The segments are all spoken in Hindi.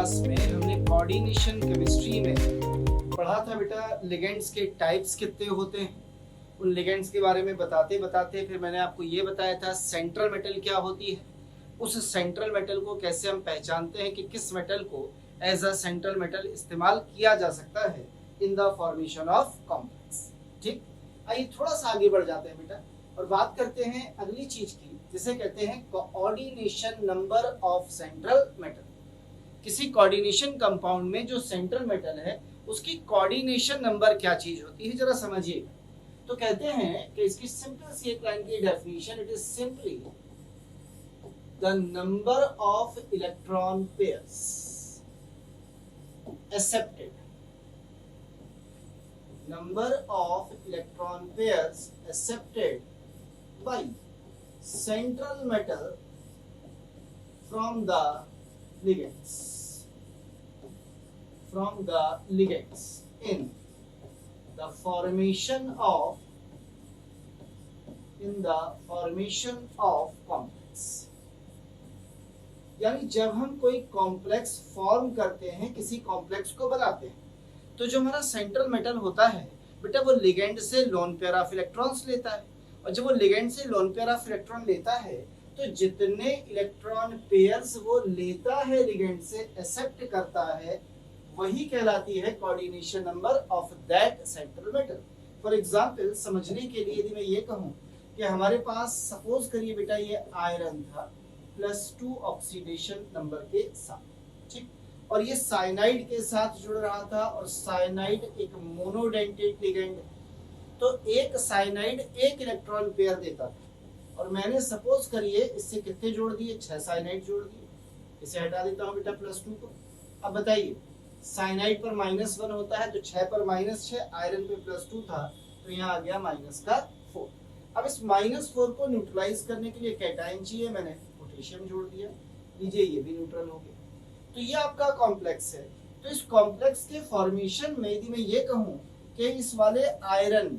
क्लास में हमने कोऑर्डिनेशन केमिस्ट्री में पढ़ा था बेटा लिगेंड्स के टाइप्स कितने होते हैं। उन लिगेंड्स के बारे में बताते बताते फिर मैंने आपको ये बताया था सेंट्रल मेटल क्या होती है, उस सेंट्रल मेटल को कैसे हम पहचानते हैं कि किस मेटल को एज अ सेंट्रल मेटल इस्तेमाल किया जा सकता है in the formation of complex. ठीक, आइए थोड़ा सा आगे बढ़ जाते हैं बेटा और बात करते हैं अगली चीज की, जिसे कहते हैं coordination number of central metal. किसी कोऑर्डिनेशन कंपाउंड में जो सेंट्रल मेटल है उसकी कोऑर्डिनेशन नंबर क्या चीज होती है, जरा समझिए। तो कहते हैं कि इसकी सिंपल सी एक लाइन की definition, it is simply the number of electron pairs accepted, number of electron pairs accepted by central metal from the ligands in the formation of complex। यानी जब हम कोई कॉम्प्लेक्स फॉर्म करते हैं, किसी कॉम्प्लेक्स को बनाते हैं, तो जो हमारा सेंट्रल मेटल होता है बेटा वो लिगेंड से लोन पेयर ऑफ इलेक्ट्रॉन्स लेता है, और जब वो लिगेंड से लोन पेयर ऑफ इलेक्ट्रॉन लेता है तो जितने इलेक्ट्रॉन पेयर्स वो लेता है लिगेंड से एक्सेप्ट करता है, वही कहलाती है coordination number of that central metal. For example समझने के लिए यदि मैं ये कहूं कि हमारे पास सपोज करिए बेटा ये आयरन था +2 ऑक्सीडेशन नंबर के साथ, ठीक, और ये साइनाइड के साथ जुड़ रहा था, और साइनाइड एक मोनोडेंटेट लिगेंड, तो एक साइनाइड एक इलेक्ट्रॉन पेयर देता था, और मैंने सपोज करिए इससे कितने जोड़ दिए, 6 साइनाइड जोड़ दिए। इसे हटा देता हूं बेटा +2 को। अब बताइए साइनाइड पर -1 होता है तो 6 पर -6, आयरन पे +2 था तो यहाँ आ गया -4। अब इस -4 को न्यूट्रलाइज करने के लिए कैटायन चाहिए, मैंने पोटेशियम जोड़ दिया, लीजिए ये भी न्यूट्रल हो गया। तो ये आपका कॉम्प्लेक्स है। तो इस कॉम्प्लेक्स के फॉर्मेशन में यदि मैं ये कहूं कि इस वाले आयरन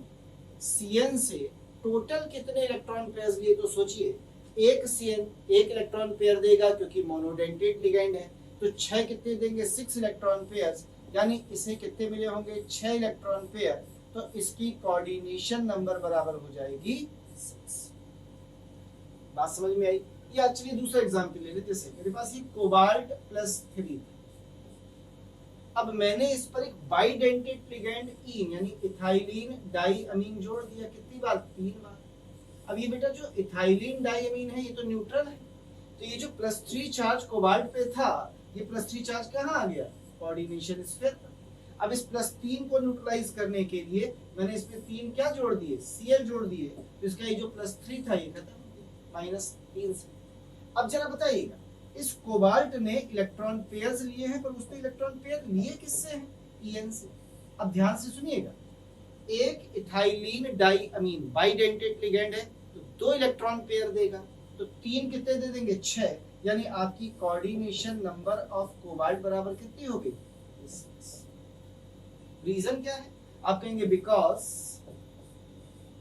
Cn से टोटल कितने इलेक्ट्रॉन पेयर्स लिए, तो सोचिए एक Cn एक इलेक्ट्रॉन पेयर देगा क्योंकि मोनोडेंटेट लिगेंड है, तो 6 कितने देंगे, 6 इलेक्ट्रॉन पेयर्स, यानी इसे कितने मिले होंगे, 6 इलेक्ट्रॉन पेयर, तो इसकी कोऑर्डिनेशन नंबर बराबर हो जाएगी 6। बात समझ में आई? ये एक्चुअली दूसरा एग्जांपल ले लेते हैं। मेरे पास ये कोबाल्ट +3, अब मैंने इस पर एक बाइडेंटेट लिगेंड ईन यानी इथाइलिन डाइअमीन जोड़ दिया, कितनी बार, 3 बार। अब ये बेटा जो इथाइलिन डाइअमीन है ये तो न्यूट्रल है, तो ये जो +3 चार्ज कोबाल्ट पे था, ये +3 चार्ज कहाँ आ गया, कोऑर्डिनेशन स्फीयर पर। अब इस +3 को न्यूट्रलाइज करने के लिए मैंने इस पे 3 क्या जोड़ दिए, Cl जोड़ दिए, तो इसका ये जो +3 था ये खत्म हो गया -3 से। अब जरा बताइएगा इस कोबाल्ट ने इलेक्ट्रॉन पेयर्स लिए हैं, पर उसने इलेक्ट्रॉन पेयर लिए किससे हैं, En से। अब ध्यान से सुनिएगा, एक इथाइलिन डाइअमीन बाइडेंटेट लिगेंड है तो 2 इलेक्ट्रॉन पेयर देगा, तो 3 कितने दे देंगे, 6, यानी आपकी कोऑर्डिनेशन नंबर ऑफ कोबाल्ट बराबर कितनी होगी, 6। रीजन क्या है, आप कहेंगे बिकॉज,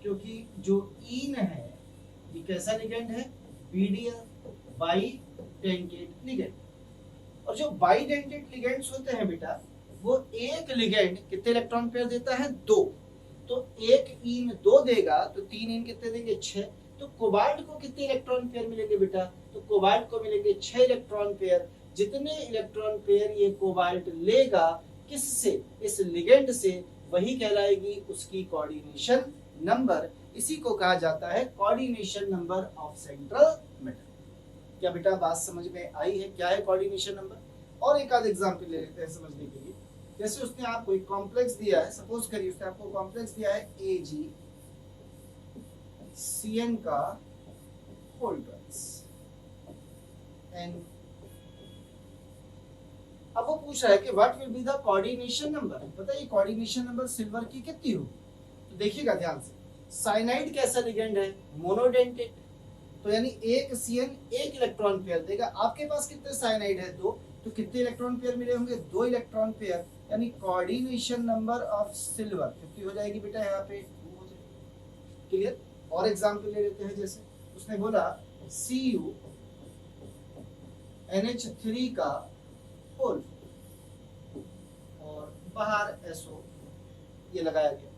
क्योंकि जो ईन है ये कैसा लिगेंड है, BDR बाइडेंटेट लिगेंड, और जो बाइडेंटेट लिगेंड्स होते हैं बेटा वो एक लिगेंड कितने इलेक्ट्रॉन पेयर देता है, 2, तो एक ईन 2 देगा तो 3 ईन कितने देंगे, 6। तो कोबाल्ट को कितने इलेक्ट्रॉन पेयर मिलेंगे बेटा, तो कोबाल्ट को मिलेंगे 6 इलेक्ट्रॉन पेयर। जितने इलेक्ट्रॉन पेयर ये कोबाल्ट लेगा किससे, इस लिगेंड से, वही कहलाएगी उसकी कोऑर्डिनेशन नंबर। इसी को कहा जाता है coordination number of central metal. क्या बेटा बात समझ में आई है, क्या है कोऑर्डिनेशन नंबर? और एक आध एग्जांपल ले लेते हैं समझने के लिए। जैसे उसने आपको एक कॉम्प्लेक्स दिया है, सपोज करिए उसने आपको कॉम्प्लेक्स दिया है AgCN का होल ट्वाइस N। अब वो पूछ रहा है कि what will be the coordination number. पता है कोऑर्डिनेशन नंबर सिल्वर की कितनी होगी, तो देखिएगा ध्यान से। साइनाइड कैसा लिगेंड है, मोनोडेंटेट, तो यानी एक Cn एक इलेक्ट्रॉन पेयर देगा। आपके पास कितने साइनाइड है, 2, तो कितने इलेक्ट्रॉन पेयर मिले होंगे, 2 इलेक्ट्रॉन पेयर, यानी कोऑर्डिनेशन नंबर ऑफ सिल्वर कितनी हो जाएगी बेटा, यहाँ पे 2 हो जाएगी। क्लियर? और एग्जांपल ले लेते हैं। जैसे उसने बोला Cu NH3 का होल ये लगाया गया,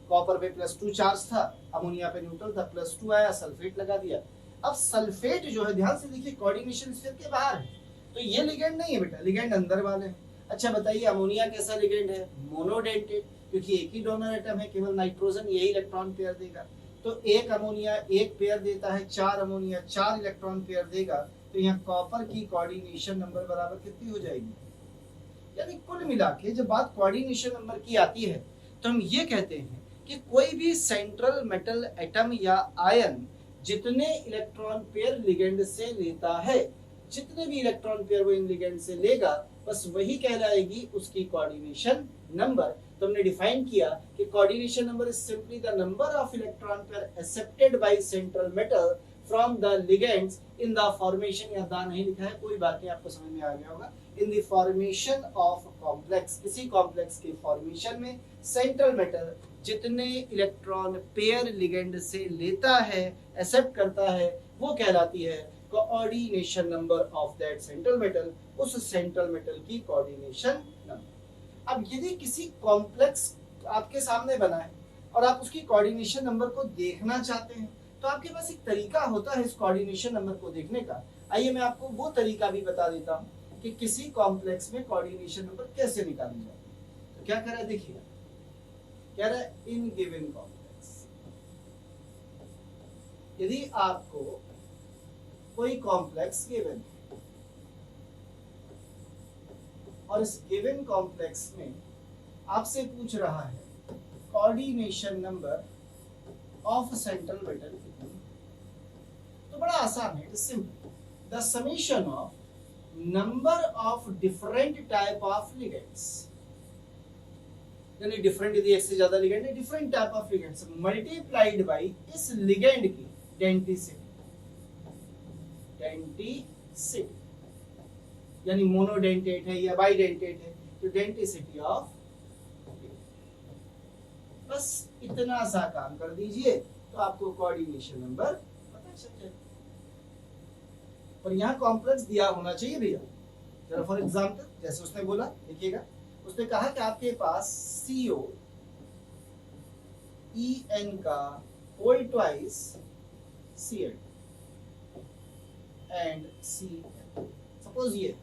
कॉपर पे +2 चार्ज था, अमोनिया पे न्यूट्रल था, +2 आया, सल्फेट लगा दिया। अब सल्फेट जो है ध्यान से देखिए कोऑर्डिनेशन स्फीयर के बाहर है, तो ये लिगेंड नहीं है बेटा, लिगेंड अंदर वाले हैं। अच्छा बताइए अमोनिया कैसा लिगेंड है? मोनोडेंटेड, क्योंकि एक ही डोनर एटम है, केवल नाइट्रोजन यही इलेक्ट्रॉन पेयर देगा। तो एक अमोनिया एक पेयर देता है, 4 अमोनिया 4 इलेक्ट्रॉन पेयर देगा। तो यहाँ कॉपर की कोऑर्डिनेशन नंबर बराबर कितनी हो जाएगी? यानी कुल मिला के जब बात कोऑर्डिनेशन नंबर की आती है तो हम ये कहते हैं कि कोई भी सेंट्रल मेटल एटम या आयन जितने इलेक्ट्रॉन पेयर लिगेंड से लेता है, जितने भी इलेक्ट्रॉन पेयर वो इन लिगेंड से लेगा, बस वही कहलाएगी उसकी कोऑर्डिनेशन नंबर। तो हमने डिफाइन किया कि coordination number is simply the number of electron pair accepted by central metal from the ligands in the formation, या दा नहीं लिखा है कोई बात नहीं, आपको समझ में आ गया होगा, in the formation of complex, किसी कॉम्प्लेक्स के फॉर्मेशन में सेंट्रल मेटल जितने इलेक्ट्रॉन पेयर लिगेंड से लेता है, एक्सेप्ट करता है, वो कहलाती है coordination number of that central metal, उस सेंट्रल मेटल की कोऑर्डिनेशन नंबर। अब यदि किसी कॉम्प्लेक्स आपके सामने बना है और आप उसकी कोऑर्डिनेशन नंबर को देखना चाहते हैं, तो आपके पास एक तरीका होता है इस कोऑर्डिनेशन नंबर को देखने का। आइए मैं आपको वो तरीका भी बता देता हूँ कि किसी कॉम्प्लेक्स में कोऑर्डिनेशन नंबर कैसे निकाली जाए। तो क्या कर रहा है देखिए, कह रहा है इन गिवन कॉम्प्लेक्स, यदि आपको कोई कॉम्प्लेक्स गिवन और इस गिवन कॉम्प्लेक्स में आपसे पूछ रहा है coordination number of central metal कितनी, तो बड़ा आसान है, it's simple, the summation of number of different type of ligands, यानी डिफरेंट यदि एक से ज्यादा लिगेंड है, different type of ligands multiplied by इस लिगेंड की डेंसिटी, डेंसिटी यानी मोनोडेंटेट है या बाइडेंटेट है, तो डेंसिटी ऑफ, बस इतना सा काम कर दीजिए तो आपको कोऑर्डिनेशन नंबर पता चल जाएगा। पर यहाँ कॉम्प्लेक्स दिया होना चाहिए भैया। जरा फॉर एग्जांपल जैसे उसने बोला, देखिएगा उसने कहा कि आपके पास CO En का whole twice Cl and Cl, suppose ये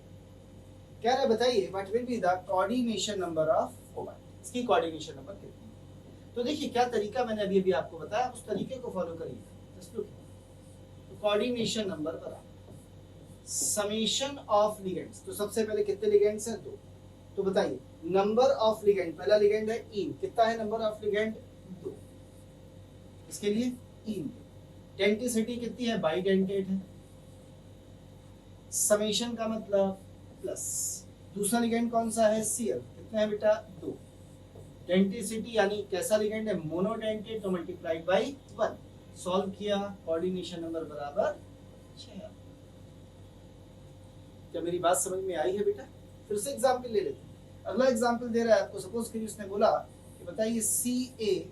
कह रहा है बताइए what will be the coordination number of cobalt, इसकी कोऑर्डिनेशन नंबर कितनी। तो देखिए क्या तरीका मैंने अभी अभी आपको बताया, उस तरीके को फॉलो करिए। जस्ट लुक, कोऑर्डिनेशन नंबर बराबर समेशन ऑफ लिगेंड्स, तो सबसे पहले कितने लिगेंड्स हैं? 2। तो बताइए नंबर ऑफ लिगेंड, पहला लिगेंड है इन, कितना है नंबर ऑफ लिगेंड? 2, इसके लिए इन। डेंसिटी कितनी है? बाइडेंटेट है। समेशन का मतलब प्लस, दूसरा लिगेंड कौन सा है? Cl, कितना है बेटा? 2। डेंसिटी यानी कैसा लिगेंड है? मोनोडेंटेट, तो मल्टीप्लाइड बाय 1, सॉल्व किया, कोऑर्डिनेशन नंबर बराबर 6। क्या मेरी बात समझ में आई है बेटा? फिर से एग्जांपल ले लेते हैं। अगला एग्जांपल दे रहा है आपको, सपोज करिए उसने बोला कि बताइए CaEdTA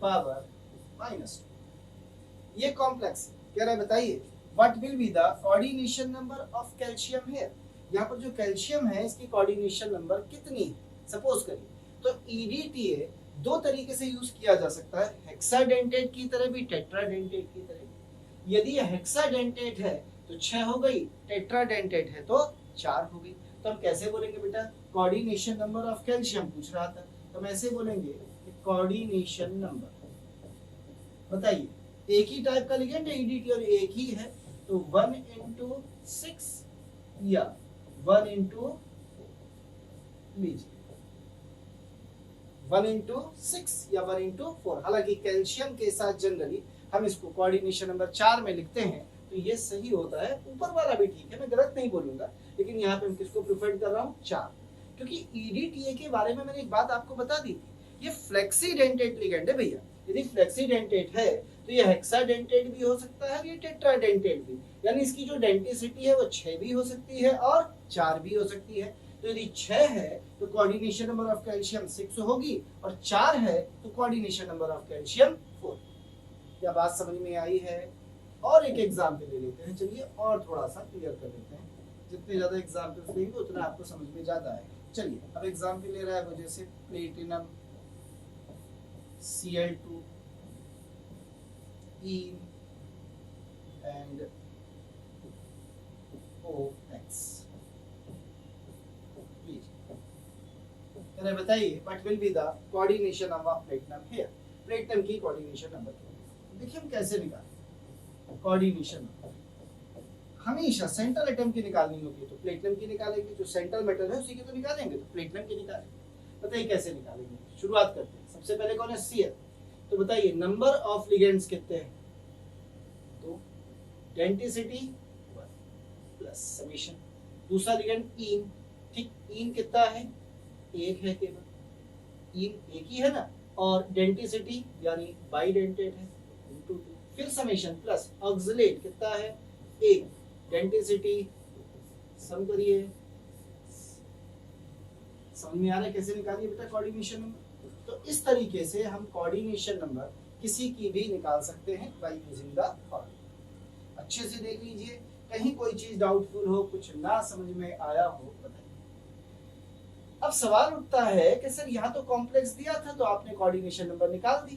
पावर -2, ये कॉम्प्लेक्स कह रहा है बताइए what will be the coordination number of calcium here, यहाँ पर जो कैल्शियम है इसकी कोऑर्डिनेशन नंबर कितनी है सपोज करिए। तो EdTA दो तरीके से यूज किया जा सकता है, हेक्साडेंटेट की तरह भी, टेट्राडेंटेट की तरह भी। यदि ये हेक्साडेंटेट है तो 6 हो गई, टेट्राडेंटेट है तो 4 हो गई। तो हम कैसे बोलेंगे बेटा? कोऑर्डिनेशन नंबर ऑफ कैल्शियम पूछ रहा था, तो हम ऐसे बोलेंगे कोऑर्डिनेशन नंबर, बताइए एक ही टाइप का लिगेंड है EdTA और एक ही है, तो 1 × 6 या 1 × लीजिए 1 × 6 या 1 × 4। हालांकि कैल्शियम के साथ जनरली हम इसको कोऑर्डिनेशन नंबर 4 में लिखते हैं, तो ये सही होता है। ऊपर वाला भी ठीक है, मैं गलत नहीं बोलूंगा, लेकिन यहाँ पे मैं किसको प्रिफर कर रहा हूँ? 4, क्योंकि EdTA के बारे में मैंने एक बात आपको बता दी थी, ये फ्लेक्सीडेंटेट लिगेंड है भैया। यदि फ्लेक्सीडेंटेट है तो ये हेक्साडेंटेट भी हो सकता है, ये टेट्राडेंटेट भी, यानी इसकी जो डेंसिटी है वो 6 भी हो सकती है और 4 भी हो सकती है। तो यदि 6 है तो कोऑर्डिनेशन नंबर ऑफ कैल्शियम 6 होगी, और 4 है तो कोऑर्डिनेशन नंबर ऑफ कैल्शियम 4। क्या बात समझ में आई है? और एक एग्जाम्पल ले लेते हैं, चलिए और थोड़ा सा क्लियर कर लेते हैं। जितने ज्यादा एग्जाम्पल्स लेंगे उतना आपको समझ में ज्यादा आएगा। चलिए अब एग्जाम्पल ले रहा है वो, जैसे platinum Cl2 in and OX। बताइए what will be the coordination of platinum here. Platinum की कोऑर्डिनेशन नंबर क्या है? देखिए हम कैसे निकालें कोऑर्डिनेशन नंबर। हमेशा सेंट्रल एटम की निकालनी होगी तो प्लेटिनम की निकालेंगे, जो सेंट्रल मेटल है उसी की तो निकालेंगे, तो प्लेटिनम की निकालेंगे। बताइए कैसे निकालेंगे, शुरुआत करते हैं। सबसे पहले कौन है? Cl। तो बताइए नंबर ऑफ लिगेंड्स कितने हैं? तो डेंसिटी 1 प्लस समेशन। दूसरा लिगेंड इन, ठीक, इन कितना है? एक है केवल, इन एक ही है ना, और डेंसिटी यानी बाइडेंटेट है इनटू 2, फिर समेशन प्लस ऑक्सलेट कितना है? एक, डेंसिटी सम करिए। समझ में आ रहा है कैसे निकालिए बेटा कोऑर्डिनेशन नंबर? तो इस तरीके से हम कोऑर्डिनेशन नंबर किसी की भी निकाल सकते हैं बाय यूजिंग द फॉर्मूला। अच्छे से देख लीजिए, कहीं कोई चीज डाउटफुल हो, कुछ ना समझ में आया हो बताइए। अब सवाल उठता है कि सर यहाँ तो कॉम्प्लेक्स दिया था तो आपने कोऑर्डिनेशन नंबर निकाल दी,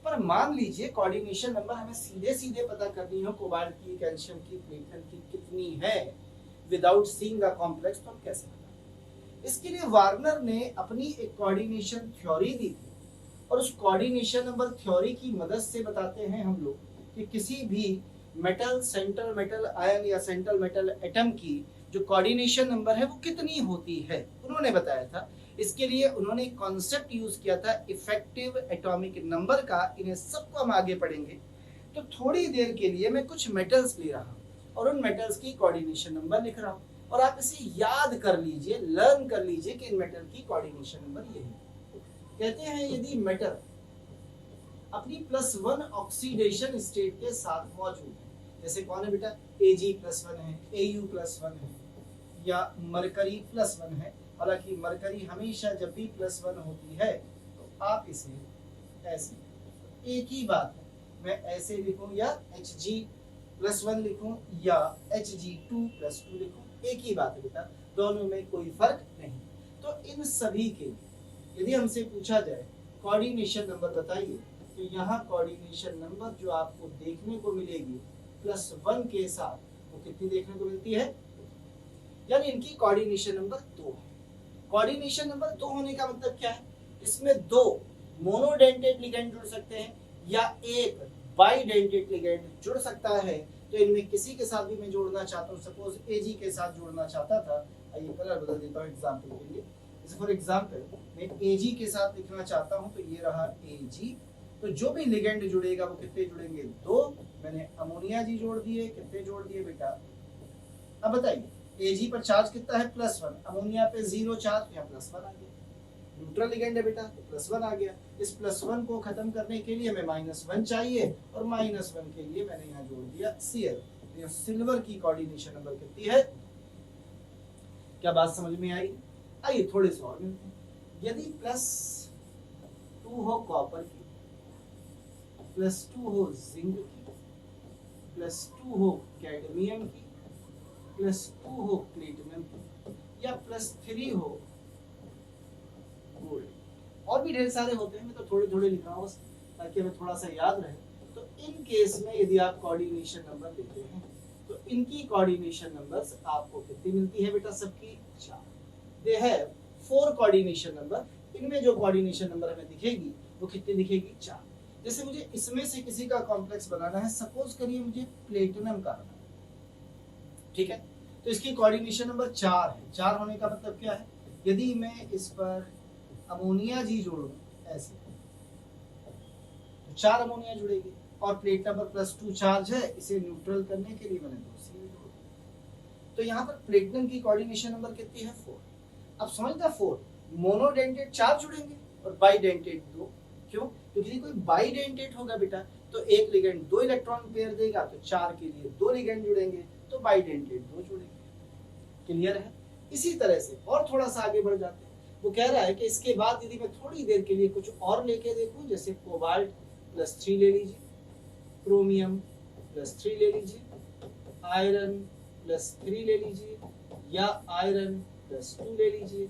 पर मान लीजिए कोऑर्डिनेशन नंबर हमें सीधे सीधे पता करनी हो कोबाल्ट की, कैल्शियम की, प्लेटिनम की कितनी है विदाउट सीइंग द कॉम्प्लेक्स, तो हम कैसे बताएं? इसके लिए वार्नर ने अपनी एक कोऑर्डिनेशन थ्योरी दी थी, और उस कोऑर्डिनेशन नंबर थ्योरी की मदद से बताते हैं हम लोग कि किसी भी मेटल, सेंट्रल मेटल आयन या सेंट्रल मेटल एटम की जो कोऑर्डिनेशन नंबर है वो कितनी होती है, उन्होंने बताया था। इसके लिए उन्होंने एक कॉन्सेप्ट यूज किया था इफेक्टिव एटॉमिक नंबर का। इन्हें सबको हम आगे पढ़ेंगे। तो थोड़ी देर के लिए मैं कुछ मेटल्स ले रहा हूँ और उन मेटल्स की कोऑर्डिनेशन नंबर लिख रहा हूँ, और आप इसे याद कर लीजिए, लर्न कर लीजिए कि इन मेटल की कोऑर्डिनेशन नंबर यही है। कहते हैं यदि मेटल अपनी +1 ऑक्सीडेशन स्टेट के साथ मौजूद है, जैसे कौन है बेटा? Ag+1 है, Au+1 है, या मरकरी +1 है। हालांकि मरकरी हमेशा जब भी +1 होती है तो आप इसे ऐसे, एक ही बात है, मैं ऐसे लिखूं या Hg+1 लिखूं या Hg2+2 लिखूं, एक ही बात है बेटा, दोनों में कोई फर्क नहीं। तो इन सभी के यदि हमसे पूछा जाए कोऑर्डिनेशन नंबर बताइए, तो यहाँ कोऑर्डिनेशन नंबर जो आपको देखने को मिलेगी +1 के साथ, वो कितनी देखने को मिलती है? यानी इनकी कोऑर्डिनेशन नंबर 2 है। कोऑर्डिनेशन नंबर 2 होने का मतलब क्या है? इसमें 2 मोनोडेंटेट लिगेंड जुड़ सकते हैं या एक बाइडेंटेट लिगेंड जुड़ सकता है। तो इनमें किसी के साथ भी मैं जोड़ना चाहता हूँ, सपोज Ag के साथ जोड़ना चाहता था, आइए कलर बदल देता हूँ एग्जांपल के लिए। जैसे फॉर एग्जांपल मैं Ag के साथ लिखना चाहता हूँ, तो ये रहा Ag। तो जो भी लिगेंड जुड़ेगा वो कितने जुड़ेंगे? 2। मैंने अमोनिया जी जोड़ दिए, कितने जोड़ दिए बेटा? अब बताइए Ag पर चार्ज कितना है? +1, अमोनिया पे 0 चार्ज, यहाँ +1 आ गया। न्यूट्रल लिगेंड है बेटा तो +1 आ गया। इस +1 को खत्म करने के लिए हमें -1 चाहिए, और -1 के लिए मैंने यहाँ जोड़ दिया Cl। तो सिल्वर की कोऑर्डिनेशन नंबर कितनी है? क्या बात समझ में आई? आइए थोड़े से और मिलते हैं। यदि +2 हो कॉपर की, +2 हो जिंक की, +2 हो कैडमियम की, +2 हो प्लेटिनम की, या +3 हो गोल्ड, और भी ढेर सारे होते हैं, मैं तो थोड़े थोड़े लिख रहा हूँ ताकि हमें थोड़ा सा याद रहे। तो इन केस में यदि आप कोऑर्डिनेशन नंबर देते हैं तो इनकी कोऑर्डिनेशन नंबर्स आपको कितनी मिलती है बेटा? सबकी 4। They have 4 coordination number. इनमें जो कोऑर्डिनेशन नंबर हमें दिखेगी वो कितनी दिखेगी? 4। जैसे मुझे इसमें से किसी का कॉम्प्लेक्स बनाना है, सपोज करिए मुझे प्लेटिनम का बनाना है, ठीक है, तो इसकी कोऑर्डिनेशन नंबर 4 है। 4 होने का मतलब क्या है? यदि मैं इस पर अमोनिया जी जोड़ूं ऐसे, तो 4 अमोनिया जुड़ेगी, और प्लेटिनम पर +2 चार्ज है, इसे न्यूट्रल करने के लिए मैंने 2 Cl जोड़ दिया। तो यहाँ पर प्लेटिनम की कोऑर्डिनेशन नंबर कितनी है? 4। अब समझना, 4 मोनोडेंटेट 4 जुड़ेंगे और बाइडेंटेट 2। क्यों? क्योंकि कोई बाइडेंटेट होगा बेटा तो एक लिगेंड 2 इलेक्ट्रॉन पेयर देगा, तो 4 के लिए 2 लिगेंड जुड़ेंगे, तो बाइडेंटेट 2 जुड़ेंगे। क्लियर है? इसी तरह से और थोड़ा सा आगे बढ़ जाते हैं। वो कह रहा है कि इसके बाद यदि मैं थोड़ी देर के लिए कुछ और लेके देखूं, जैसे कोबाल्ट +3 ले लीजिए, क्रोमियम प्लस 3 ले लीजिए, आयरन प्लस 3 ले लीजिए, या आयरन प्लस 2 ले लीजिए,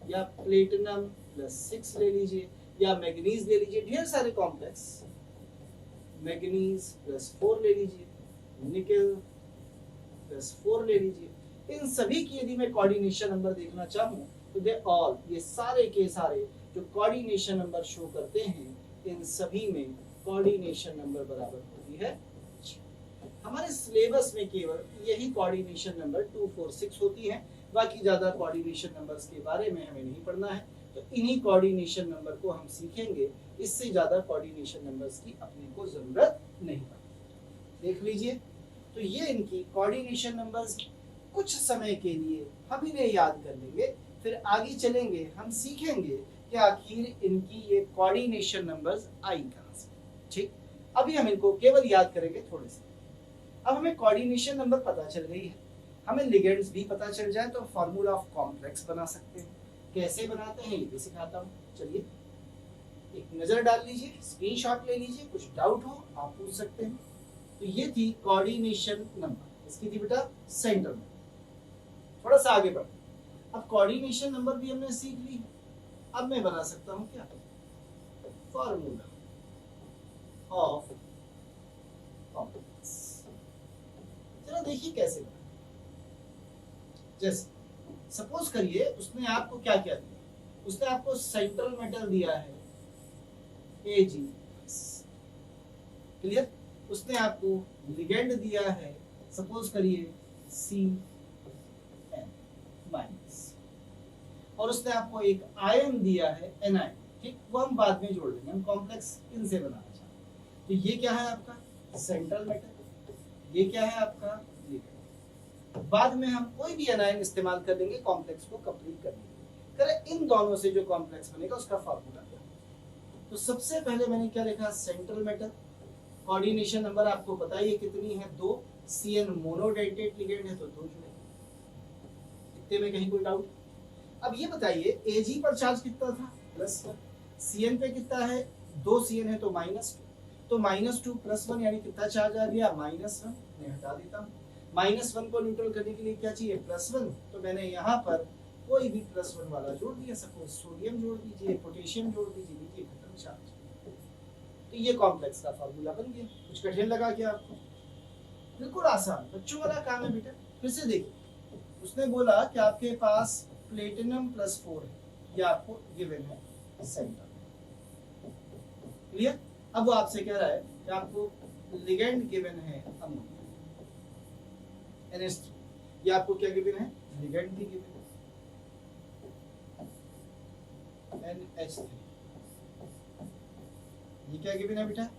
या प्लेटिनम प्लस 6 ले लीजिए, या मैग्नीज ले लीजिए, ढेर सारे कॉम्प्लेक्स, मैग्नीज प्लस 4 ले लीजिए, निकेल प्लस 4 ले लीजिए। इन सभी की यदि मैं कोऑर्डिनेशन नंबर देखना चाहूँ तो दे ऑल, ये सारे के सारे जो कोऑर्डिनेशन नंबर शो करते हैं, इन सभी में कोऑर्डिनेशन नंबर बराबर होती है 6। हमारे सिलेबस में केवल यही कोऑर्डिनेशन नंबर 2, 4, 6 होती है, बाकी ज्यादा कोऑर्डिनेशन नंबर्स के बारे में हमें नहीं पढ़ना है। तो इन्हीं कोऑर्डिनेशन नंबर को हम सीखेंगे, इससे ज्यादा कोऑर्डिनेशन नंबर्स की अपने को जरूरत नहीं पड़ती। देख लीजिए, तो ये इनकी कोऑर्डिनेशन नंबर्स कुछ समय के लिए हम इन्हें याद कर लेंगे, फिर आगे चलेंगे हम सीखेंगे कि आखिर इनकी ये कोऑर्डिनेशन नंबर्स आई कहां से। ठीक, अभी हम इनको केवल याद करेंगे थोड़े से। अब हमें कोऑर्डिनेशन नंबर पता चल गई है, हमें लिगेंड्स भी पता चल जाए तो फार्मूला ऑफ कॉम्प्लेक्स बना सकते हैं। कैसे बनाते हैं ये भी सिखाता हूँ, चलिए एक नजर डाल लीजिए, स्क्रीनशॉट ले लीजिए, कुछ डाउट हो आप पूछ सकते हैं। तो ये थी कोऑर्डिनेशन नंबर, इसकी थी बेटा सेंटर में। थोड़ा सा आगे बढ़, अब कोऑर्डिनेशन नंबर भी हमने सीख ली है, अब मैं बना सकता हूँ क्या, फार्मूला ऑफ कॉम्प्लेक्स। चलो देखिए कैसे बना। जैसे सपोज करिए उसने आपको क्या क्या दिया, उसने आपको सेंट्रल मेटल दिया है Ag, क्लियर। उसने आपको लिगेंड दिया है, सपोज करिए Cn माइनस, और उसने आपको एक आयन दिया है Ni, ठीक, वो हम बाद में जोड़ लेंगे, हम कॉम्प्लेक्स इनसे बनाना चाहते हैं। तो ये क्या है आपका सेंट्रल मेटल, ये क्या है आपका लिगेंड। बाद में हम कोई भी एनायन इस्तेमाल कर लेंगे कॉम्प्लेक्स को कंप्लीट करने के लिए। करें इन दोनों से जो कॉम्प्लेक्स बनेगा उसका फार्मूला क्या। तो सबसे पहले मैंने क्या लिखा, सेंट्रल मेटल, कोऑर्डिनेशन नंबर आपको पता ही है कितनी है, 2। Cn मोनोडेंटेट लिगेंड है तो 2 जुड़े, इतने में कहीं कोई डाउट। अब ये बताइए Ag पर चार्ज कितना था, +1, Cn पे कितना है, 2 Cn है तो -2, तो -2 +1 यानी कितना चार्ज आ गया, -1। मैं हटा देता हूँ, -1 को न्यूट्रल करने के लिए क्या चाहिए, +1, तो मैंने यहाँ पर कोई भी +1 वाला जोड़ दिया, सपोज सोडियम जोड़ दीजिए, पोटेशियम जोड़ दीजिए, देखिए खत्म चार्ज। तो ये कॉम्प्लेक्स का फार्मूला बन गया। कुछ कठिन लगा क्या आपको, बिल्कुल आसान, बच्चों वाला काम है बेटा। फिर से देखिए, उसने बोला कि आपके पास प्लेटिनम +4 है, ये आपको गिवन है सेंटर, क्लियर। अब वो आपसे कह रहा है कि आपको लिगेंड गिवन है अमोनिया NH3, ये आपको क्या गिवन है, लिगेंड भी गिवन है NH3, ये क्या गिवन है बेटा,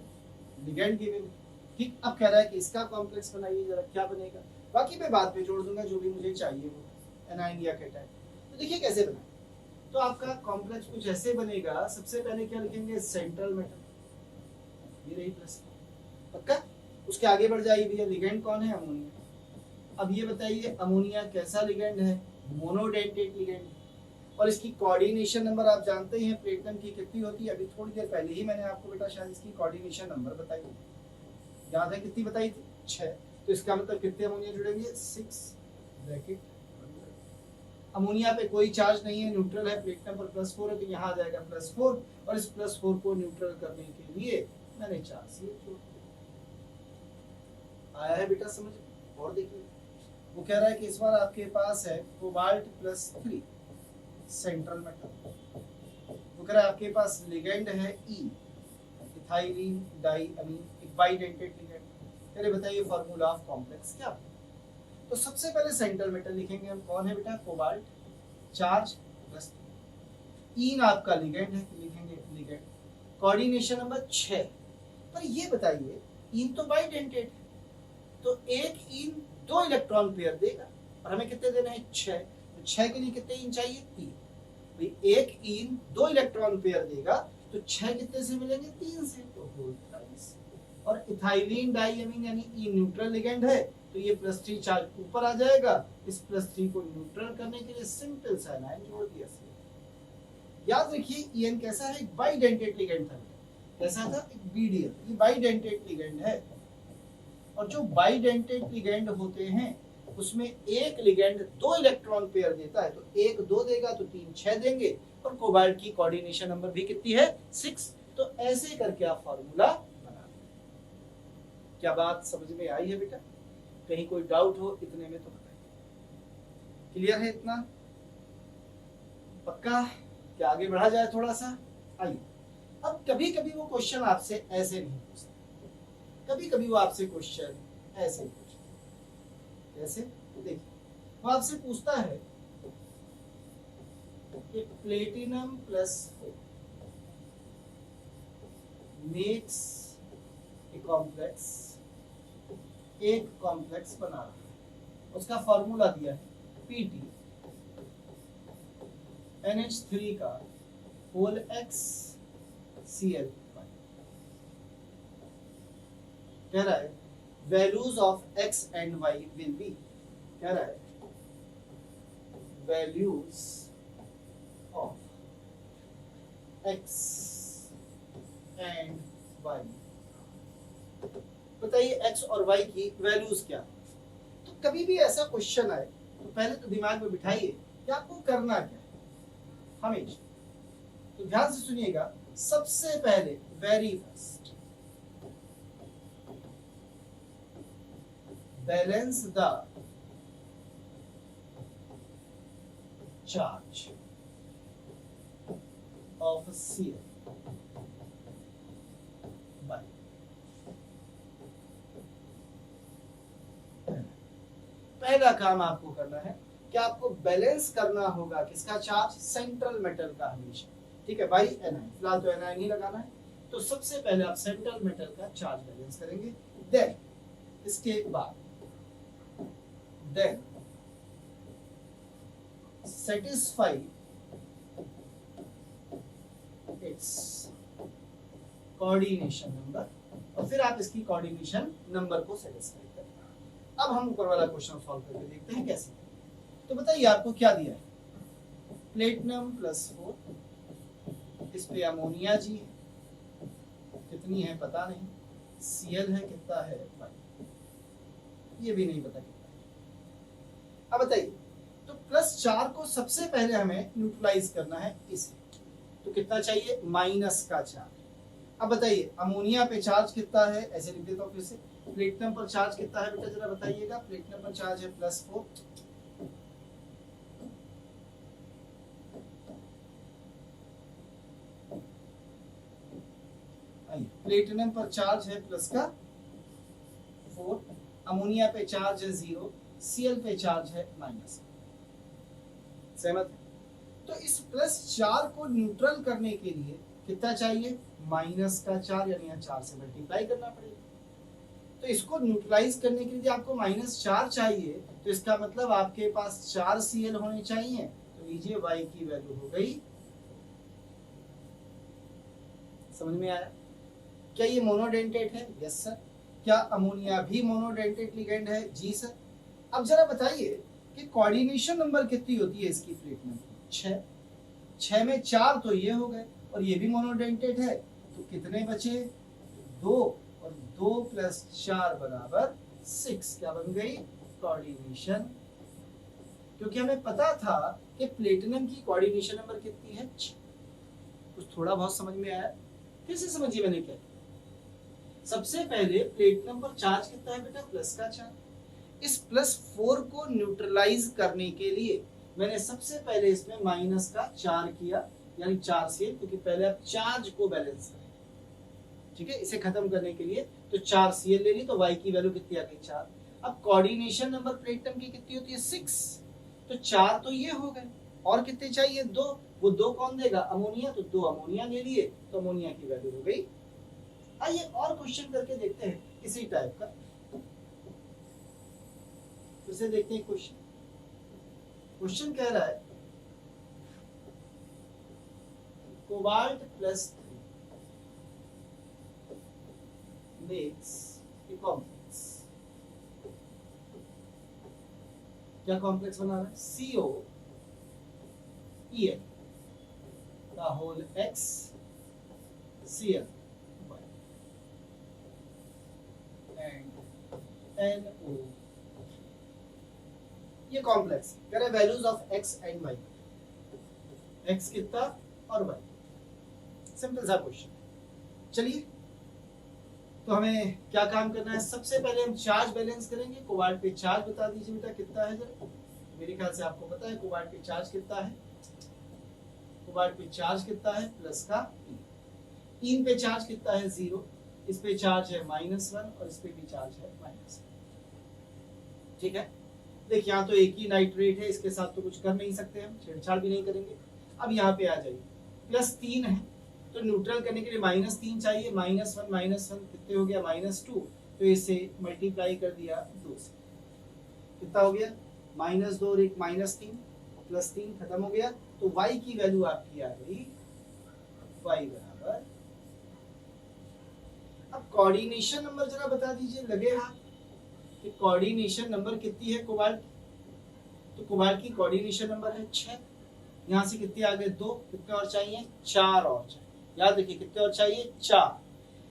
लिगेंड गिवन है, ठीक। अब कह रहा है कि इसका कॉम्प्लेक्स बनाइए जरा, क्या बनेगा, बाकी मैं बाद में जोड़ दूंगा जो भी मुझे चाहिए वो एनाइन या केटाइन। तो देखिए कैसे बना, तो आपका कॉम्प्लेक्स कुछ ऐसे बनेगा। सबसे पहले क्या लिखेंगे, सेंट्रल मेटल, ये रही प्लस, पक्का। उसके आगे बढ़ जाइए भैया, लिगेंड कौन है, अमोनिया। अब ये बताइए अमोनिया कैसा लिगेंड है, मोनोडेंटेट लिगेंड, और इसकी कोऑर्डिनेशन नंबर आप जानते हैं प्लेटिनम की कितनी होती है, अभी थोड़ी देर पहले ही मैंने आपको बेटा शायद इसकी कोऑर्डिनेशन नंबर बताई, याद है कितनी बताई थी, 6। तो इसका मतलब कितने अमोनिया जुड़ेंगे, 6 ब्रैकेट। अमोनिया पे कोई चार्ज नहीं है, न्यूट्रल है, प्लेटिनम पर +4 है, तो यहाँ आ जाएगा +4, और इस +4 को न्यूट्रल करने के लिए मैंने 4 से जोड़ दिया। आया है बेटा समझ। और देखिए वो कह रहा है कि इस बार आपके पास है कोबाल्ट +3 सेंट्रल मेटल, वो कह रहा है आपके पास लिगेंड है E, इथाइलिन डाइअमीन, एक बाइडेंटेट लिगेंड। पहले बताइए फार्मूला ऑफ कॉम्प्लेक्स क्या। तो सबसे पहले सेंट्रल मेटल लिखेंगे हम, कौन है बेटा, कोबाल्ट, चार्ज +3, ईन आपका लिगेंड है, लिखेंगे लिगेंड, कोऑर्डिनेशन नंबर 6। पर ये बताइए ईन तो बाइडेंटेट है, तो एक ईन 2 इलेक्ट्रॉन पेयर देगा, और हमें कितने देने हैं, 6। तो 6 के लिए कितने ईन चाहिए, 3। भाई एक ईन 2 इलेक्ट्रॉन पेयर देगा, तो 6 कितने से मिलेंगे, 3 से, तो होल 23। और इथाइलिन डाइअमीन यानी ई न्यूट्रल लिगेंड है, तो ये +3 चार्ज ऊपर आ जाएगा। इस +3 को न्यूट्रल करने के लिए सिंपल सा एनायन जोड़ दिया। याद रखिए ईएन कैसा है, एक बाइडेंटेट लिगेंड था, कैसा था, एक बीडीएल, ये बाइडेंटेट लिगेंड है। और जो बाइडेंटेट लिगेंड होते हैं उसमें एक लिगेंड 2 इलेक्ट्रॉन पेयर देता है, तो 1 2 देगा तो 3 6 देंगे, और कोबाल्ट की कोऑर्डिनेशन नंबर भी कितनी है 6। तो ऐसे करके आप फॉर्मूला बना लें। क्या बात समझ में आई है बेटा? कहीं कोई डाउट हो इतने में तो बताइए। क्लियर है इतना? पक्का? क्या आगे बढ़ा जाए थोड़ा सा? आइए। अब कभी कभी वो क्वेश्चन आपसे ऐसे नहीं पूछते, कभी कभी वो आपसे क्वेश्चन ऐसे पूछते। जैसे देखिए, वो आपसे पूछता है कि platinum plus 4 makes a complex, एक कॉम्प्लेक्स बना रहा है, उसका फॉर्मूला दिया है Pt NH3 का होल X Cl, कह रहा है values of x and y will be, कह रहा है values of x and y। बताइए x और y की वैल्यूज क्या? तो कभी भी ऐसा क्वेश्चन आए तो पहले तो दिमाग में बिठाइए कि आपको करना क्या है हमेशा। तो ध्यान से सुनिएगा, सबसे पहले very first balance the charge of Cl by, पहला काम आपको करना है कि आपको बैलेंस करना होगा किसका चार्ज? सेंट्रल मेटल का हमेशा। ठीक है भाई, एनाइन, फिलहाल तो एनाइन ही लगाना है। तो सबसे पहले आप सेंट्रल मेटल का चार्ज बैलेंस करेंगे, देन इसके बाद then satisfy its coordination number, और फिर आप इसकी कोऑर्डिनेशन नंबर को सेटिस्फाई करेंगे। अब हम ऊपर वाला क्वेश्चन सॉल्व करके देखते हैं कैसे। तो बताइए आपको क्या दिया है? प्लेटिनम प्लस 4, इस पे अमोनिया जी है, कितनी है पता नहीं, Cl है कितना है भाई, ये भी नहीं पता कितना है। अब बताइए, तो +4 को सबसे पहले हमें न्यूट्रलाइज करना है इसे, तो कितना चाहिए? -4। अब बताइए अमोनिया पे चार्ज कितना है, ऐसे लिख देता हूं फिर से। प्लेटिनम पर चार्ज कितना है बेटा जरा बताइएगा? प्लेटिनम पर चार्ज है +4, प्लेटिनम पर चार्ज है +4, अमोनिया पे चार्ज है 0, Cl पे चार्ज है -। सहमत है? तो इस +4 को न्यूट्रल करने के लिए कितना चाहिए? -4, यानी 4 से मल्टीप्लाई करना पड़ेगा। तो इसको न्यूट्रलाइज करने के लिए आपको -4 चाहिए, तो इसका मतलब आपके पास 4 Cl होने चाहिए। तो लीजिए y की वैल्यू हो गई, समझ में आया? क्या ये मोनोडेंटेट है? Yes sir. क्या अमोनिया भी मोनोडेंटेट लिगेंड है? जी सर। अब जरा बताइए कि कोऑर्डिनेशन नंबर कितनी होती है इसकी प्लेटिनम की? 6। 6 में 4 तो ये हो गए, और ये भी मोनोडेंटेट है, तो कितने बचे? 2, और 2 + 4 बराबर 6। क्या बन गई? कोऑर्डिनेशन। क्योंकि हमें पता था कि प्लेटिनम की कोऑर्डिनेशन नंबर कितनी है? 6। कुछ थोड़ा बहुत समझ में आया? फिर से समझिए मैंने क्या। सबसे पहले प्लेटिनम पर चार्ज कितना है बेटा? +4। इस +4 को न्यूट्रलाइज करने के लिए मैंने सबसे पहले इसमें -4 किया, यानी 4 से, क्योंकि पहले आप चार्ज को बैलेंस करें। ठीक है, इसे खत्म करने के लिए तो 4 Cl ले ली, तो y की वैल्यू कितनी आ गई? 4। अब कोऑर्डिनेशन नंबर प्लेटिनम की कितनी होती है? 6। तो 4 तो ये हो गए, और कितने चाहिए? 2। वो 2 कौन देगा? अमोनिया। तो 2 अमोनिया ले लिए, तो अमोनिया की वैल्यू हो गई। आइए और क्वेश्चन करके देखते हैं इसी टाइप का। उसे देखते हैं क्वेश्चन। क्वेश्चन कह रहा है कोबाल्ट +3 मेक्स ए कॉम्प्लेक्स। क्या कॉम्प्लेक्स बना रहा है? COEl का whole X Cl and NO। ये कॉम्प्लेक्स कह रहे values of x and y, x कितना और y, सिंपल सा क्वेश्चन। चलिए तो हमें क्या काम करना है, सबसे पहले हम चार्ज बैलेंस करेंगे। कोबाल्ट पे चार्ज बता दीजिए बेटा कितना है जरा। मेरे ख्याल से आपको पता है कोबाल्ट पे चार्ज कितना है। कोबाल्ट पे चार्ज कितना है प्लस का इन पे चार्ज कितना है 0, इस पे चार्ज है -1 और इस पे भी चार्ज है -1। ठीक है, देखिए यहाँ तो एक ही नाइट्रेट है, इसके साथ तो कुछ कर नहीं सकते, हम छेड़छाड़ भी नहीं करेंगे। अब यहाँ पे आ जाइए, +3 है तो न्यूट्रल करने के लिए -3 चाहिए। -1 कितने हो गया -2, तो इसे मल्टीप्लाई कर दिया 2 से, कितना हो गया -2 और एक -3, +3 खत्म हो गया। तो y की वैल्यू आपकी आ गई y बराबर, अब कोऑर्डिनेशन नंबर जरा बता दीजिए, लगे हाथ कि कोऑर्डिनेशन नंबर कितनी है कोबाल्ट। तो कोबाल्ट की कोऑर्डिनेशन नंबर है 6। यहाँ से कितने आ गए 2, कितने और चाहिए 4 और चाहिए, याद रखिए कितने और चाहिए 4।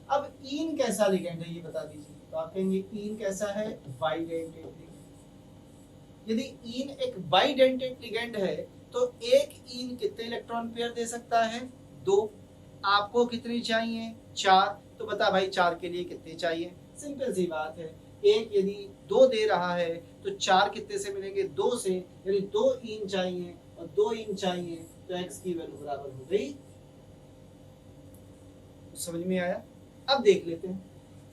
अब ईन कैसा लिगेंड है ये बता दीजिए, तो आप कहेंगे ईन कैसा है बाइडेंटेट लिगेंड। यदि ईन एक बाइडेंटेट लिगेंड है तो एक ईन कितने इलेक्ट्रॉन पेयर दे सकता है 2, आपको कितनी चाहिए 4, तो बता भाई 4 के लिए कितने चाहिए, सिंपल सी बात है, एक यदि 2 दे रहा है तो 4 कितने से मिलेंगे 2 से, यानी 2 ईन चाहिए और 2 ईन चाहिए, तो x की वैल्यू बराबर हो गई। समझ में आया। अब देख लेते हैं,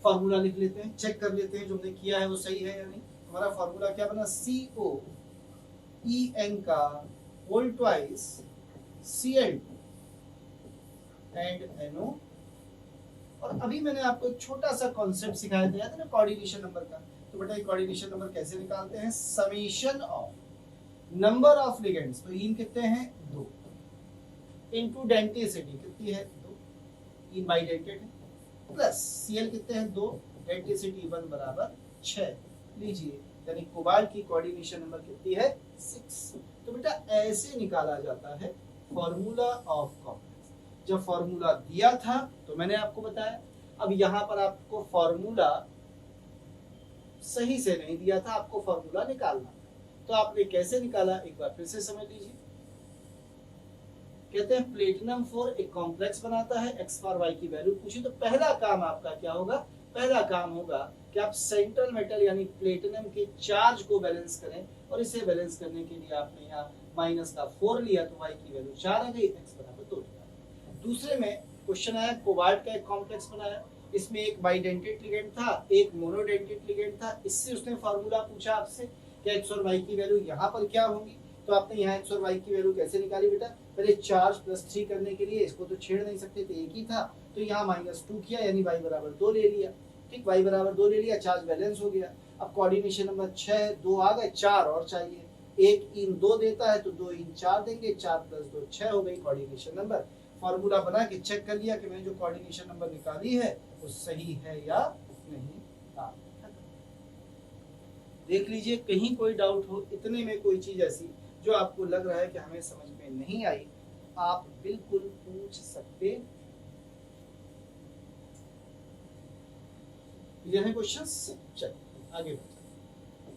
फॉर्मूला लिख लेते हैं, चेक कर लेते हैं जो हमने किया है वो सही है या नहीं। हमारा फॉर्मूला क्या बना, COEN का whole twice Cl2 and NO। और अभी मैंने आपको एक छोटा सा कॉन्सेप्ट सिखाया था, याद है ना कोऑर्डिनेशन नंबर का। तो बेटा ये कोऑर्डिनेशन नंबर कैसे निकालते हैं, summation of number of ligands, तो इन कितने हैं 2 इनटू डेंसिटी कितनी है 2, इन बाइडेंटेड है, प्लस Cl कितने हैं 2, डेंसिटी 1 बराबर 6 लीजिए, यानी कोबाल्ट की कोऑर्डिनेशन नंबर कितनी है 6। तो बेटा ऐसे निकाला जाता है फॉर्मूला ऑफ कॉम्प्लेक्स। जब फॉर्मूला दिया था तो मैंने आपको बताया, अब यहाँ पर आपको फॉर्मूला सही से नहीं दिया था, आपको फॉर्मूला निकालना, तो आपने कैसे निकाला एक बार फिर से समझ लीजिए। कहते हैं प्लेटिनम 4 एक कॉम्प्लेक्स बनाता है, x फॉर y की वैल्यू पूछी, तो पहला काम आपका क्या होगा, पहला काम होगा कि आप सेंट्रल मेटल यानी प्लेटिनम के चार्ज को बैलेंस करें, और इसे बैलेंस करने के लिए आपने यहाँ -4 लिया तो y की वैल्यू 4 आ गई, x बराबर 2 लिया। दूसरे में क्वेश्चन आया कोबाल्ट का एक कॉम्प्लेक्स बनाया, इसमें एक बाइडेंटेट लिगेंड था, एक मोनोडेंटेट लिगेंड था, इससे उसने फार्मूला पूछा आपसे कि x और y की वैल्यू यहाँ पर क्या होगी, तो आपने यहाँ x और y की वैल्यू कैसे निकाली बेटा, पहले चार्ज +3 करने के लिए इसको तो छेड़ नहीं सकते थे, एक ही था, तो यहाँ -2 किया यानी y बराबर 2 ले लिया। ठीक, y बराबर 2 ले लिया, चार्ज बैलेंस हो गया। अब कोऑर्डिनेशन नंबर 6 2 आ गए, 4 और चाहिए, एक इन 2 देता है तो 2 इन 4 देंगे, 4 + 2 6 हो गई कोऑर्डिनेशन नंबर। फॉर्मूला बना के चेक कर लिया कि मैंने जो कोऑर्डिनेशन नंबर निकाली है वो सही है या नहीं। देख लीजिए कहीं कोई डाउट हो, इतने में कोई चीज ऐसी जो आपको लग रहा है कि हमें समझ में नहीं आई, आप बिल्कुल पूछ सकते हैं। क्वेश्चंस, चलिए आगे बढ़ते,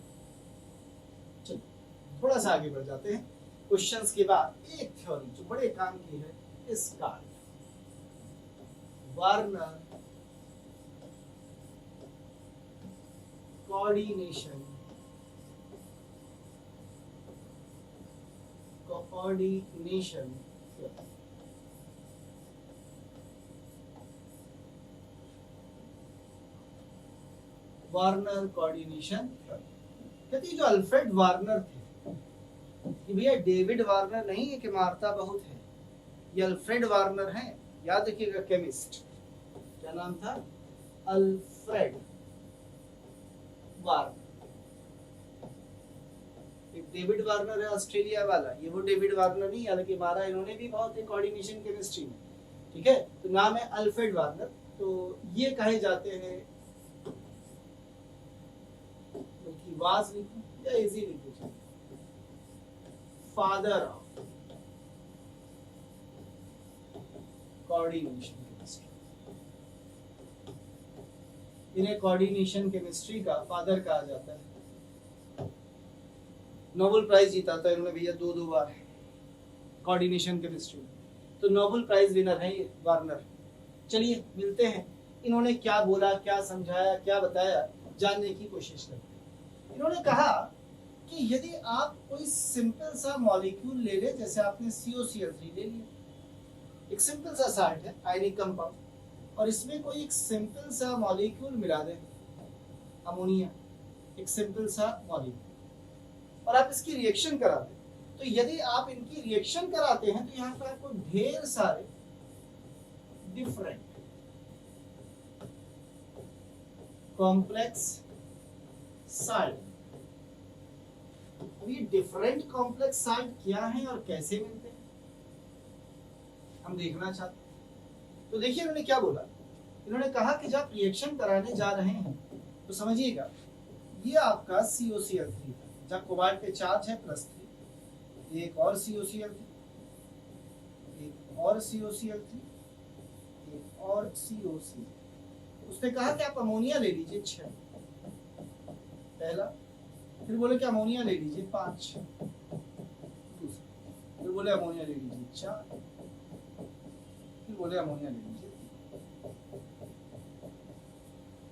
चलिए थोड़ा सा आगे बढ़ जाते हैं। क्वेश्चंस के बाद एक थ्योरी जो बड़े काम की है, इसका वार्नर कोऑर्डिनेशन वार्नर कोऑर्डिनेशन। कहते हैं जो अल्फ्रेड वार्नर थे, कि भैया डेविड वार्नर नहीं है कि मार्ता बहुत है, ये अल्फ्रेड वार्नर हैं, याद रखिएगा केमिस्ट, क्या नाम था, अल्फ्रेड वार्नर। एक डेविड वार्नर है ऑस्ट्रेलिया वाला, ये वो डेविड वार्नर नहीं, हालांकि मारा इन्होंने भी बहुत है कोऑर्डिनेशन केमिस्ट्री में, ठीक है, तो नाम है अल्फ्रेड वार्नर। तो ये कहे जाते हैं, बल्कि वाज लिखूं या इजी लिखूं, फादर ऑफ कोऑर्डिनेशन केमिस्ट्री। इन्हें कोऑर्डिनेशन केमिस्ट्री का फादर कहा जाता है। नोबेल प्राइज जीता था इन्होंने भैया दो बार कोऑर्डिनेशन केमिस्ट्री में, तो नोबेल प्राइज विनर है ये वार्नर। चलिए मिलते हैं, इन्होंने क्या बोला, क्या समझाया, क्या बताया, जानने की कोशिश करते हैं। इन्होंने कहा कि यदि आप कोई सिंपल सा मॉलिक्यूल ले ले, जैसे आपने COCl3 ले लिया, एक सिंपल सा साल्ट है, आयनिक कंपाउंड, और इसमें कोई एक सिंपल सा मॉलिक्यूल मिला दें, अमोनिया, एक सिंपल सा मॉलिक्यूल, और आप इसकी रिएक्शन करा दें, तो यदि आप इनकी रिएक्शन कराते हैं तो यहाँ पर आपको ढेर सारे डिफरेंट कॉम्प्लेक्स साल्ट, अब ये डिफरेंट कॉम्प्लेक्स साल्ट क्या है और कैसे मिलते हैं हम देखना चाहते हैं। तो देखिए इन्होंने क्या बोला, इन्होंने कहा कि जब रिएक्शन कराने जा रहे हैं तो समझिएगा, ये आपका COCl3 था, जब कोबाल्ट पे चार्ज है +3, एक और COCl3, एक और COCl3, एक और COCl। उसने कहा कि आप अमोनिया ले लीजिए 6 पहला, फिर बोले कि अमोनिया ले लीजिए 5 दूसरा, फिर बोले अमोनिया ले लीजिए 4, फिर बोले अमोनिया ले लीजिए 3।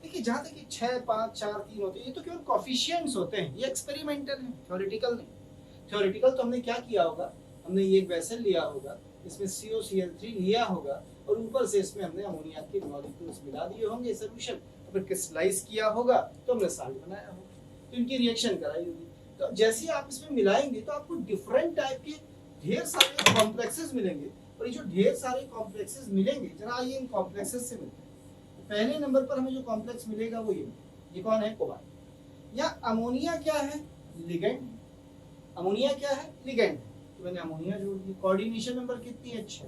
देखिए जहां तक 6, 5, 4, 3 होते हैं, ये तो केवल कोफिशिएंट्स होते हैं, ये एक्सपेरिमेंटल है, थ्योरेटिकल नहीं। थ्योरेटिकल तो हमने क्या किया होगा, हमने ये एक वेसल लिया होगा, इसमें COCl3 लिया होगा, और ऊपर से इसमें हमने अमोनिया के मॉलिक्यूल्स मिला दिए होंगे सोल्यूशन, फिर क्रिस्टलाइज किया होगा तो हमने साल्ट बनाया होगा, तो इनकी रिएक्शन कराई होगी। तो जैसे आप इसमें मिलाएंगे तो आपको डिफरेंट टाइप के ढेर सारे कॉम्प्लेक्सेस मिलेंगे, और ये जो ढेर सारे कॉम्प्लेक्सेस मिलेंगे, जरा आइए इन कॉम्प्लेक्सेस से मिलते हैं। पहले नंबर पर हमें जो कॉम्प्लेक्स मिलेगा वो ये कौन है, कोबाल्ट। या अमोनिया क्या है, लिगेंड। अमोनिया क्या है, लिगेंड। तो मैंने अमोनिया जोड़ दी, कोऑर्डिनेशन नंबर कितनी है, 6,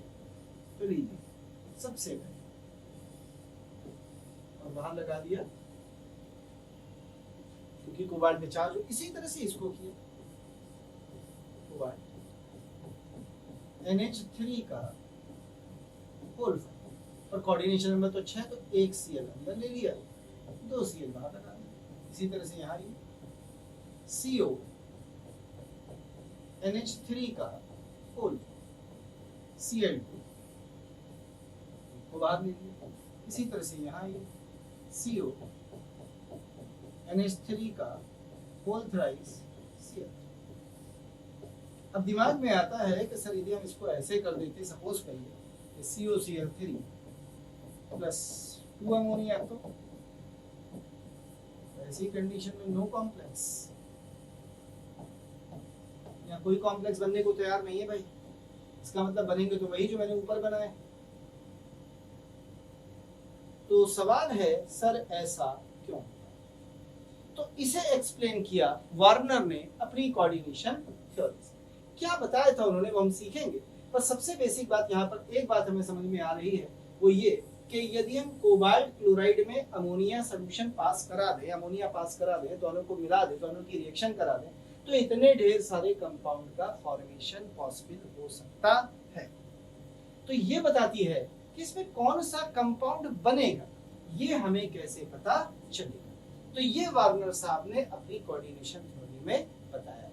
तो लीजिए सबसे पहले और वहां लगा दिया, क्योंकि कोबाल्ट में चार्ज हो। इसी तरह से इसको किया, कोबाल्ट NH3 का होल, और कोऑर्डिनेशन नंबर तो 6, तो 1 Cl अंदर ले लिया, 2 Cl बाहर लगा दिया। इसी तरह से यहाँ ये CO NH3 का होल, Cl2 को बाहर ले लिया। इसी तरह से यहाँ ये CO NH3 का होल थ्राइस Cl। अब दिमाग में आता है कि सर यदि हम इसको ऐसे कर देते, सपोज करिए कि COCl3 +2 अमोनिया, तो ऐसी कंडीशन में नो कॉम्प्लेक्स, या कोई कॉम्प्लेक्स बनने को तैयार नहीं है भाई, इसका मतलब बनेंगे तो वही जो मैंने ऊपर बनाए। तो सवाल है सर ऐसा क्यों, तो इसे एक्सप्लेन किया वार्नर ने अपनी कोऑर्डिनेशन थ्योरी से। क्या बताया था उन्होंने वो हम सीखेंगे, पर सबसे बेसिक बात यहाँ पर एक बात हमें समझ में आ रही है, वो ये कि यदि हम कोबाल्ट क्लोराइड में अमोनिया सोल्यूशन पास करा दें, अमोनिया पास करा दें, दोनों को मिला दें, दोनों की रिएक्शन करा दें, तो इतने ढेर सारे कंपाउंड का फॉर्मेशन पॉसिबल हो सकता है। तो ये बताती है कि इसमें कौन सा कंपाउंड बनेगा, ये हमें कैसे पता चलेगा। तो ये वार्नर साहब ने अपनी कोऑर्डिनेशन थ्योरी में बताया।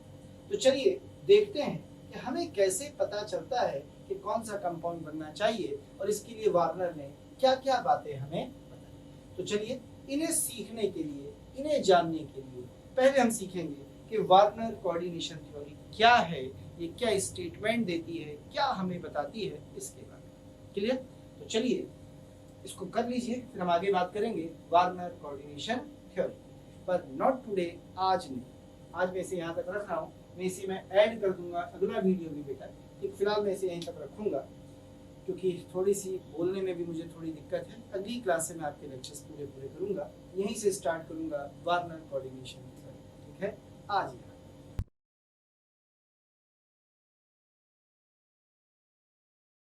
तो चलिए देखते हैं कि हमें कैसे पता चलता है कि कौन सा कंपाउंड बनना चाहिए, और इसके लिए वार्नर ने क्या क्या बातें हमें बताई। तो चलिए इन्हें सीखने के लिए, इन्हें जानने के लिए पहले हम सीखेंगे कि वार्नर कोऑर्डिनेशन थ्योरी क्या है, ये क्या स्टेटमेंट देती है, क्या हमें बताती है, इसके बारे में क्लियर। तो चलिए इसको कर लीजिए, फिर हम आगे बात करेंगे वार्नर कोऑर्डिनेशन थ्योरी पर। नॉट टुडे, आज नहीं, आज मैं इसे यहाँ तक रख रहा हूँ, मैं इसे मैं ऐड कर दूंगा अगला वीडियो भी बेटा, लेकिन फिलहाल मैं इसे यहीं तक रखूंगा, क्योंकि थोड़ी सी बोलने में भी मुझे थोड़ी दिक्कत है। अगली क्लास से मैं आपके लेक्चर्स पूरे करूंगा, यहीं से स्टार्ट करूंगा वार्नर कोऑर्डिनेशन थ्योरी। ठीक है, आज